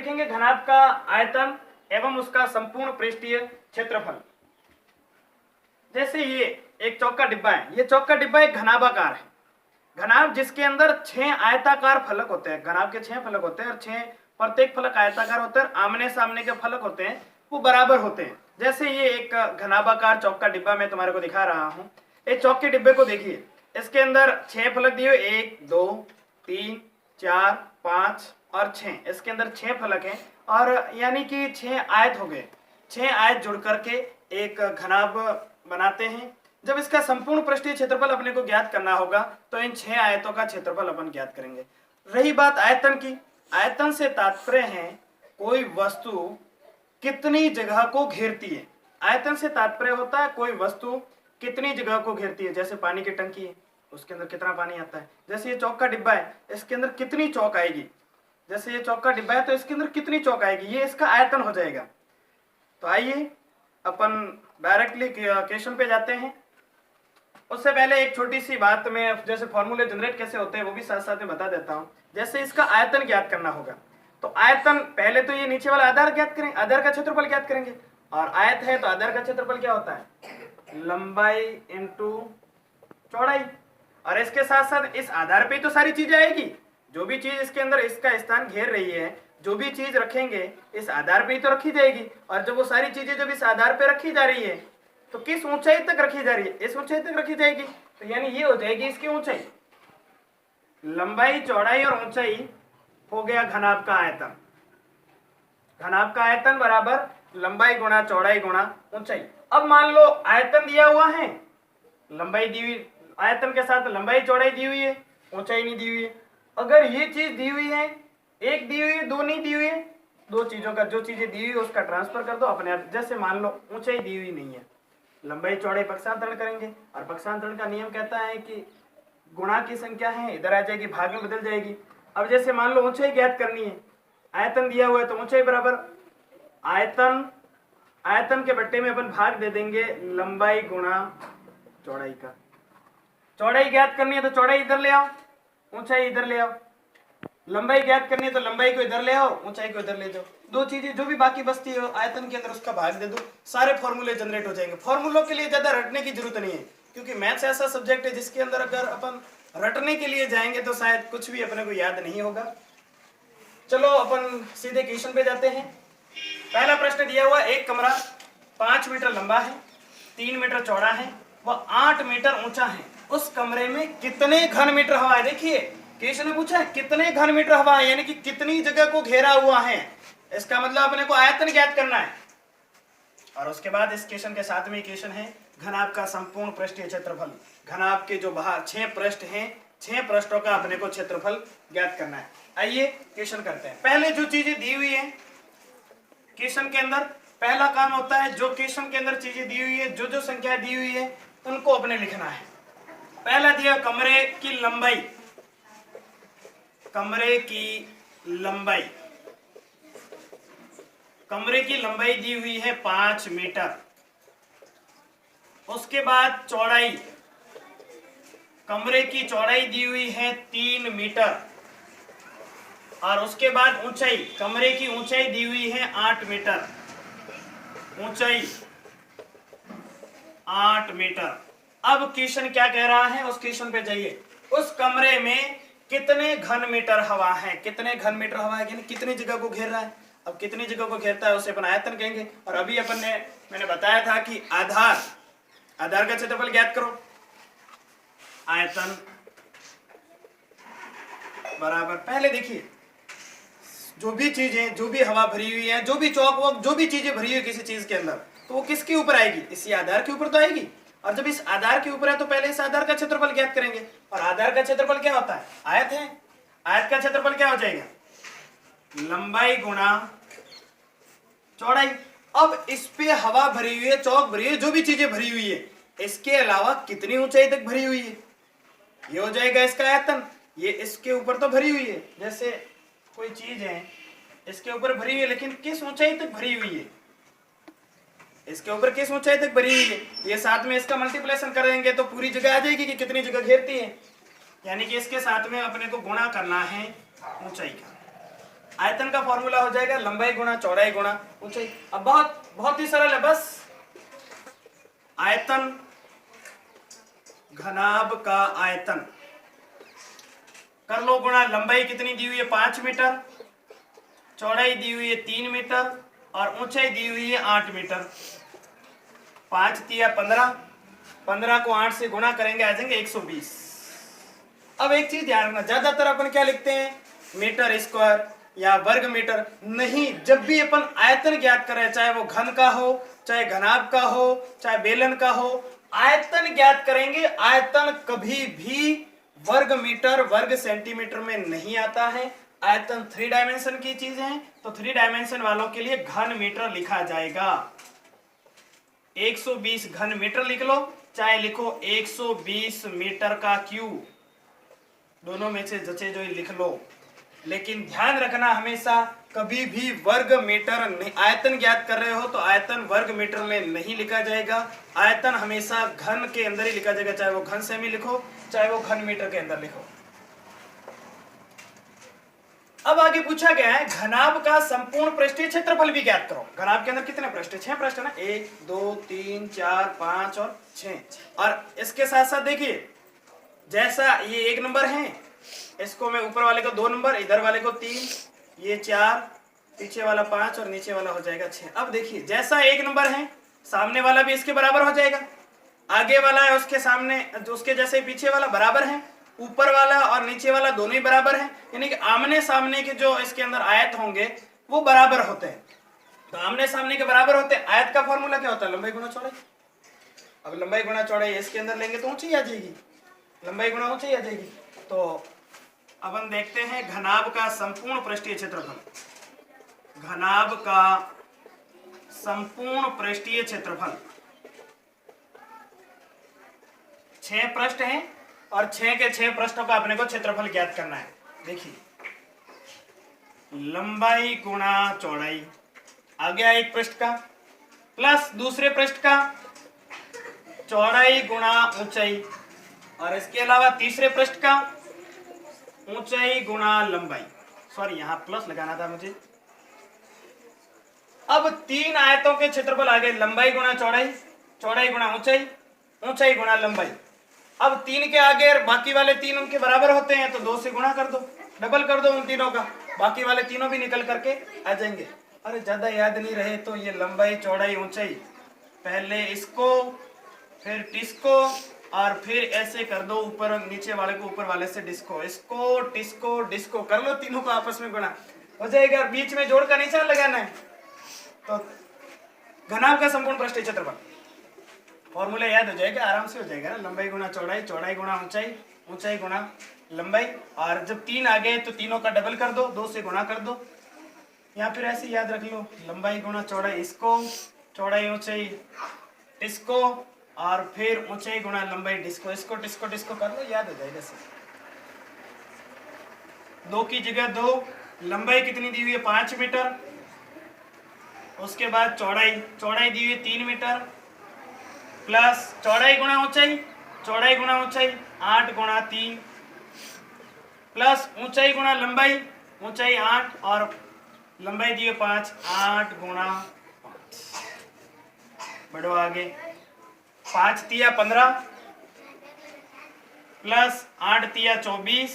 देखेंगे घनाभ का आयतन एवं उसका संपूर्ण पृष्ठीय क्षेत्रफल। जैसे ये एक चौक का डिब्बा है, ये चौक का डिब्बा एक घनाभाकार है। घनाभ जिसके अंदर 6 आयताकार फलक होते हैं, घनाभ के 6 फलक होते हैं और 6 प्रत्येक फलक आयताकार होते हैं और आमने सामने के फलक होते हैं वो बराबर होते हैं। जैसे ये एक घनाभाकार चौक का डिब्बा मैं तुम्हारे को दिखा रहा हूं। इस चौक के डिब्बे को देखिए, इसके अंदर 6 फलक दिए, 1 2 3 4 5 और 6, इसके अंदर 6 फलक हैं और यानी कि 6 आयत हो गए। 6 आयत जुड़ करके एक घनाभ बनाते हैं। जब इसका संपूर्ण पृष्ठीय क्षेत्रफल अपने को ज्ञात करना होगा तो इन 6 आयतों का क्षेत्रफल अपन ज्ञात करेंगे। रही बात आयतन की, आयतन से तात्पर्य है कोई वस्तु कितनी जगह को घेरती है। आयतन से तात्पर्य होता है कोई वस्तु कितनी जगह को घेरती है। जैसे पानी की टंकी है, उसके अंदर कितना पानी आता है। जैसे ये चौक का डिब्बा है, इसके अंदर कितनी चौक आएगी। जैसे ये चौक का डिब्बा है तो इसके अंदर कितनी चौक आएगी, ये इसका आयतन हो जाएगा। तो आइए अपन डायरेक्टली क्वेश्चन पे जाते हैं। उससे पहले एक छोटी सी बात में, जैसे फॉर्मूले जनरेट कैसे होते हैं वो भी साथ साथ में बता देता हूं। जैसे इसका आयतन ज्ञात करना होगा तो आयतन पहले तो ये नीचे वाला आधार ज्ञात करेंगे, आधार का क्षेत्रफल ज्ञात करेंगे। और आयत है तो आधार का क्षेत्रफल क्या होता है, लंबाई इंटू चौड़ाई। और इसके साथ साथ इस आधार पे तो सारी चीजें आएगी, जो भी चीज इसके अंदर इसका स्थान घेर रही है, जो भी चीज रखेंगे इस आधार पे ही तो रखी जाएगी। और जब वो सारी चीजें जब इस आधार पे रखी जा रही है तो किस ऊंचाई तक रखी जा रही है, इस ऊंचाई तक रखी जाएगी। तो यानी ये हो जाएगी इसकी ऊंचाई, लंबाई चौड़ाई और ऊंचाई हो गया घनाभ का आयतन। घनाभ का आयतन बराबर लंबाई गुणा चौड़ाई गुणा ऊंचाई। अब मान लो आयतन दिया हुआ है, लंबाई दी हुई, आयतन के साथ लंबाई चौड़ाई दी हुई है, ऊंचाई नहीं दी हुई है। अगर ये चीज दी हुई है, एक दी हुई है, दो नहीं दी हुई है, दो चीजों का, जो चीजें दी हुई है उसका ट्रांसफर कर दो अपने आप। जैसे मान लो ऊंचाई दी हुई नहीं है, लंबाई चौड़ाई पक्षांतरण करेंगे और पक्षांतरण का नियम कहता है कि गुणा की संख्या है इधर आ जाएगी, भाग में बदल जाएगी। अब जैसे मान लो ऊंचाई ज्ञात करनी है, आयतन दिया हुआ है तो ऊंचाई बराबर आयतन, आयतन के बट्टे में अपन भाग दे देंगे लंबाई गुणा चौड़ाई का। चौड़ाई ज्ञात करनी है तो चौड़ाई इधर ले आओ, ऊंचाई इधर ले आओ। लंबाई ज्ञात करनी है तो लंबाई को इधर ले आओ, ऊंचाई को इधर ले जाओ। दो चीजें जो भी बाकी बचती है आयतन के अंदर उसका भाग दे दो, सारे फॉर्मूले जनरेट हो जाएंगे। फॉर्मूलों के लिए ज्यादा रटने की जरूरत नहीं है, क्योंकि मैथ्स ऐसा सब्जेक्ट है जिसके अंदर अगर अपन रटने के लिए जाएंगे तो शायद कुछ भी अपने को याद नहीं होगा। चलो अपन सीधे क्वेश्चन पे जाते हैं। पहला प्रश्न दिया हुआ, एक कमरा 5 मीटर लंबा है, 3 मीटर चौड़ा है व 8 मीटर ऊंचा है। उस कमरे में कितने घन मीटर हवा है। देखिए क्वेश्चन में पूछा है कितने घन मीटर हवा है, यानी कि कितनी जगह को घेरा हुआ है। इसका मतलब अपने को आयतन ज्ञात करना है। और उसके बाद इस क्वेश्चन के साथ में क्वेश्चन है घनाभ का संपूर्ण पृष्ठीय क्षेत्रफल। घनाभ के जो बाहर 6 पृष्ठ हैं, 6 पृष्ठों का अपने को क्षेत्रफल ज्ञात करना है। आइए क्वेश्चन करते हैं। पहले जो चीजें दी हुई है क्वेश्चन के अंदर, पहला काम होता है जो क्वेश्चन के अंदर चीजें दी हुई है, जो जो संख्या दी हुई है उनको अपने लिखना है। पहला दिया कमरे की लंबाई, कमरे की लंबाई, कमरे की लंबाई दी हुई है 5 मीटर। उसके बाद चौड़ाई, कमरे की चौड़ाई दी हुई है 3 मीटर। और उसके बाद ऊंचाई, कमरे की ऊंचाई दी हुई है 8 मीटर, ऊंचाई 8 मीटर। अब क्वेश्चन क्या कह रहा है, उस क्वेश्चन पे जाइए। उस कमरे में कितने घन मीटर हवा है, कितने घन मीटर हवा है, यानी कितनी जगह को घेर रहा है। अब कितनी जगह को घेरता है उसे अपन आयतन कहेंगे। और अभी अपन ने, मैंने बताया था कि आधार, आधार का क्षेत्रफल ज्ञात करो, आयतन बराबर, पहले देखिए जो भी चीजें, जो भी हवा भरी हुई है, जो भी चौक वॉक, जो भी चीजें भरी हुई है किसी चीज के अंदर, तो वो किसके ऊपर आएगी, इसी आधार के ऊपर तो आएगी। और जब इस आधार के ऊपर है तो पहले इस आधार का क्षेत्रफल ज्ञात करेंगे। और आधार का क्षेत्रफल क्या होता है, आयत है। आयत का क्षेत्रफल क्या हो जाएगा, लंबाई गुणा चौड़ाई। अब इस पे हवा भरी हुई है, चौक भरी हुई है, जो भी चीजें भरी हुई है, इसके अलावा कितनी ऊंचाई तक भरी हुई है, ये हो जाएगा इसका आयतन। ये इसके ऊपर तो भरी हुई है, जैसे कोई चीज है इसके ऊपर भरी हुई है, लेकिन किस ऊंचाई तक भरी हुई है, इसके ऊपर किस ऊंचाई तक भरी हुई है, ये साथ में इसका मल्टीप्लिकेशन करेंगे तो पूरी जगह आ जाएगी कि कितनी जगह घेरती है। यानी कि इसके साथ में अपने को गुणा करना है ऊंचाई का। आयतन का फॉर्मूला हो जाएगा लंबाई गुणा चौड़ाई गुणा ऊंचाई। अब बहुत बहुत ही सरल है, बस आयतन घनाभ का आयतन कर लो गुणा लंबाई कितनी दी हुई है 5 मीटर, चौड़ाई दी हुई है 3 मीटर और ऊंचाई दी हुई है 8 मीटर। 5 तिया 15, 15 को 8 से गुणा करेंगे आ जाएंगे 120। अब एक चीज ध्यान रखना, ज्यादातर अपन क्या लिखते हैं मीटर स्क्वायर या वर्ग मीटर, नहीं, जब भी अपन आयतन ज्ञात करें, चाहे वो घन का हो, चाहे घनाभ का हो, चाहे बेलन का हो, आयतन ज्ञात करेंगे, आयतन कभी भी वर्ग मीटर वर्ग सेंटीमीटर में नहीं आता है। आयतन 3 डायमेंशन की चीज है, तो 3 डायमेंशन वालों के लिए घन मीटर लिखा जाएगा। 120 घन मीटर लिख लो, चाहे लिखो 120 मीटर का क्यूब, दोनों में से जचे जो ही लिख लो, लेकिन ध्यान रखना हमेशा कभी भी वर्ग मीटर नहीं, आयतन ज्ञात कर रहे हो तो आयतन वर्ग मीटर में नहीं लिखा जाएगा, आयतन हमेशा घन के अंदर ही लिखा जाएगा, चाहे वो घन सेमी लिखो चाहे वो घन मीटर के अंदर लिखो। अब आगे पूछा गया है घनाभ का संपूर्ण पृष्ठीय क्षेत्रफल भी ज्ञात करो। घनाभ के अंदर कितने पृष्ठ है? 6 पृष्ठ है ना, 1 2 3 4 5 और 6। और इसके साथ साथ देखिए, जैसा ये 1 नंबर है, इसको मैं ऊपर वाले को 2 नंबर, इधर वाले को 3, ये 4, पीछे वाला 5 और नीचे वाला हो जाएगा 6। अब देखिए, जैसा 1 नंबर है, सामने वाला भी इसके बराबर हो जाएगा, आगे वाला है उसके सामने, उसके जैसे पीछे वाला बराबर है, ऊपर वाला और नीचे वाला दोनों ही बराबर हैं, यानी कि आमने सामने के जो इसके अंदर आयत होंगे वो बराबर होते हैं। तो आमने सामने के बराबर होते हैं। आयत का फॉर्मूला क्या होता है? लंबाई गुणा चौड़ाई। अब लंबाई गुणा चौड़ाई इसके अंदर लेंगे तो ऊंचाई आ जाएगी, लंबाई गुणा ऊंचाई आ जाएगी। तो अब हम देखते हैं घनाभ का संपूर्ण पृष्ठीय क्षेत्रफल। घनाभ का संपूर्ण पृष्ठीय क्षेत्रफल 6 पृष्ठ हैं और 6 के 6 पृष्ठों का अपने को क्षेत्रफल ज्ञात करना है। देखिए, लंबाई गुणा चौड़ाई आ गया एक पृष्ठ का, प्लस दूसरे पृष्ठ का चौड़ाई गुणा ऊंचाई, और इसके अलावा तीसरे पृष्ठ का ऊंचाई गुणा लंबाई। सॉरी, यहां प्लस लगाना था मुझे। अब 3 आयतों के क्षेत्रफल आ गए, लंबाई गुणा चौड़ाई, चौड़ाई गुणा ऊंचाई, ऊंचाई गुणा लंबाई। अब 3 के आगे बाकी वाले 3 उनके बराबर होते हैं, तो 2 से गुणा कर दो, डबल कर दो उन तीनों का, बाकी वाले तीनों भी निकल करके आ जाएंगे। अरे ज्यादा याद नहीं रहे तो ये लंबाई चौड़ाई ऊंचाई, पहले इसको फिर टिस्को और फिर ऐसे कर दो, ऊपर नीचे वाले को ऊपर वाले से डिस्को, इसको टिस्को डिस्को कर लो, तीनों को आपस में गुणा हो जाएगा, बीच में जोड़ का निशान लगाना है। तो घनाभ का संपूर्ण पृष्ठीय क्षेत्रफल फॉर्मूला याद हो जाएगा, आराम से हो जाएगा ना, लंबाई गुणा चौड़ाई, चौड़ाई गुणा ऊंचाई, ऊंचाई गुणा लंबाई। और जब 3 आ गए तो तीनों का डबल कर दो, 2 से गुणा कर दो, या फिर ऐसे याद रख लो, लंबाई गुणा चौड़ाई इसको, चौड़ाई ऊंचाई इसको, और फिर ऊंचाई गुणा लंबाई डिस्को, इसको डिस्को डिस्को कर लो, याद हो जाएगा सब। 2 की जगह 2, लंबाई कितनी दी हुई है 5 मीटर, उसके बाद चौड़ाई, चौड़ाई दी हुई 3 मीटर, प्लस चौड़ाई गुणा ऊंचाई, चौड़ाई गुणा ऊंचाई 8 गुणा 3, प्लस ऊंचाई गुणा लंबाई, ऊंचाई 8 और लंबाई दी 5, 8 गुणा 5। बढ़ो आगे, 5 तिया 15, प्लस 8 तिया 24,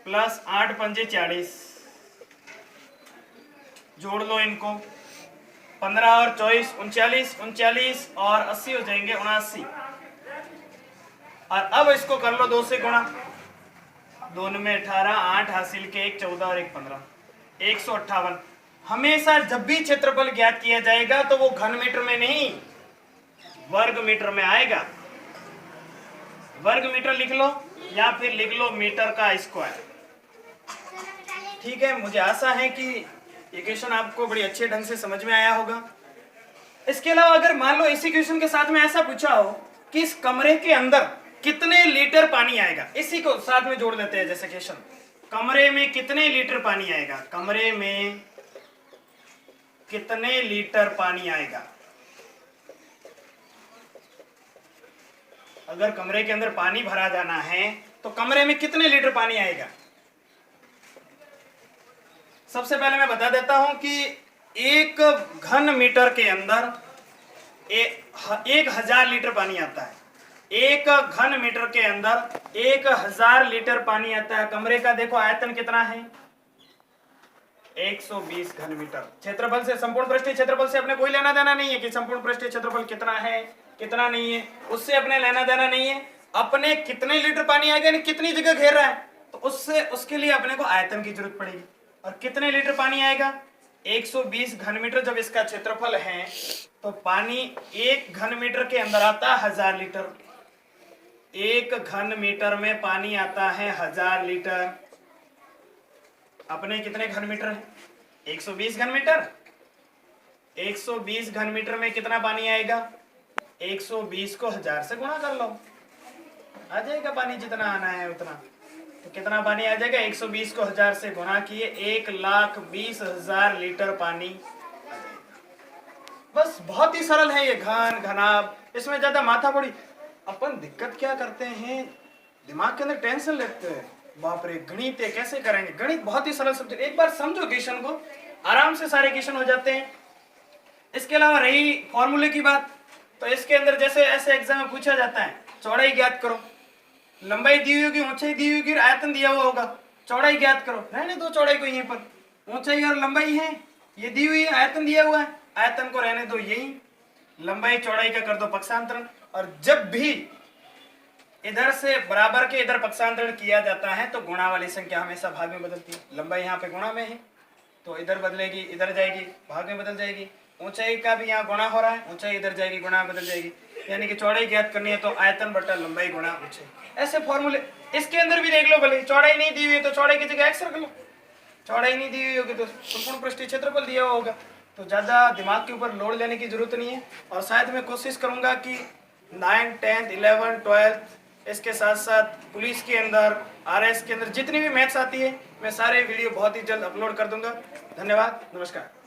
प्लस 8 पंजे 40, जोड़ लो इनको, 15 और 24 39, 39 और 80 हो जाएंगे 79। और अब इसको कर लो 2 से गुणा, 2 में 18, 8 हासिल के, 1 14 और 1 15, 158। हमेशा जब भी क्षेत्रफल ज्ञात किया जाएगा तो वो घन मीटर में नहीं वर्ग मीटर में आएगा। वर्ग मीटर लिख लो या फिर लिख लो मीटर का स्क्वायर। ठीक है, मुझे आशा है कि ये क्वेश्चन आपको बड़ी अच्छे ढंग से समझ में आया होगा। इसके अलावा अगर मान लो इसी क्वेश्चन के साथ में ऐसा पूछा हो कि इस कमरे के अंदर कितने लीटर पानी आएगा, इसी को साथ में जोड़ लेते हैं। जैसे क्वेश्चन, कमरे में कितने लीटर पानी आएगा, कमरे में कितने लीटर पानी आएगा। अगर कमरे के अंदर पानी भरा जाना है तो कमरे में कितने लीटर पानी आएगा। सबसे पहले मैं बता देता हूं कि 1 घन मीटर के अंदर 1000 लीटर पानी आता है। 1 घन मीटर के अंदर 1000 लीटर पानी आता है। कमरे का देखो आयतन कितना है, 120 घन मीटर। क्षेत्रफल से, संपूर्ण पृष्ठीय क्षेत्रफल से अपने कोई लेना देना नहीं है कि संपूर्ण पृष्ठीय क्षेत्रफल कितना है कितना नहीं है, उससे अपने लेना देना नहीं है। अपने कितने लीटर पानी आएगा, कितनी जगह घेर रहा है, तो उसके लिए अपने को आयतन की जरूरत पड़ेगी। और कितने लीटर पानी आएगा, 120 घन मीटर जब इसका क्षेत्रफल है तो पानी 1 घन मीटर के अंदर आता है 1000 लीटर। 1 घन मीटर में पानी आता है 1000 लीटर। अपने कितने घन मीटर है, 120 घन मीटर। 120 घन मीटर में कितना पानी आएगा, 120 को 1000 से गुणा कर लो, आ जाएगा पानी जितना आना है उतना। तो कितना पानी आ जाएगा, 120 को 1000 से गुणा किए 1,20,000 लीटर पानी आ जाएगा। बस बहुत ही सरल है ये घन घनाभ, इसमें ज्यादा माथा पड़ी। अपन दिक्कत क्या करते हैं, दिमाग के अंदर टेंशन लेते हैं, बाप रे गणित है कैसे करेंगे। गणित बहुत ही सरल सब्जेक्ट, एक बार समझो क्वेश्चन को, आराम से सारे क्वेश्चन हो जाते हैं। इसके अलावा रही फॉर्मूले की बात, तो इसके अंदर जैसे ऐसे एग्जाम में पूछा जाता है, चौड़ाई ज्ञात करो, लंबाई दी हुई होगी, ऊंचाई दी हुई होगी, आयतन दिया हुआ होगा, चौड़ाई ज्ञात करो। रहने दो चौड़ाई को यहीं पर, ऊंचाई और लंबाई है ये दी हुई है, आयतन दिया हुआ है, आयतन को रहने दो यही, लंबाई चौड़ाई का कर दो पक्षांतरण। और जब भी इधर से बराबर के इधर पक्षांतरण किया जाता है तो गुणा वाली संख्या हमेशा भाग में बदलती है। लंबाई यहाँ पे गुणा में है तो इधर बदलेगी, इधर जाएगी भाग में बदल जाएगी। ऊंचाई का भी यहाँ गुणा हो रहा है, ऊंचाई इधर जाएगी गुणा में बदल जाएगी। यानी कि चौड़ाई ज्ञात करनी है तो आयतन बटा लंबाई गुणा ऊंचाई, ऐसे फॉर्मूले। इसके अंदर भी देख लो, भले चौड़ाई नहीं दी हुई है तो चौड़ाई की जगह एक्स रख लो, चौड़ाई नहीं दी हुई होगी तो संपूर्ण पृष्ठीय क्षेत्रफल दिया हुआ होगा। तो ज्यादा दिमाग के ऊपर लोड लेने की जरूरत नहीं है। और शायद मैं कोशिश करूंगा कि 9th 10th 11th 12th इसके साथ साथ पुलिस के अंदर, RS के अंदर जितनी भी मैथ्स आती है मैं सारे वीडियो बहुत ही जल्द अपलोड कर दूंगा। धन्यवाद, नमस्कार।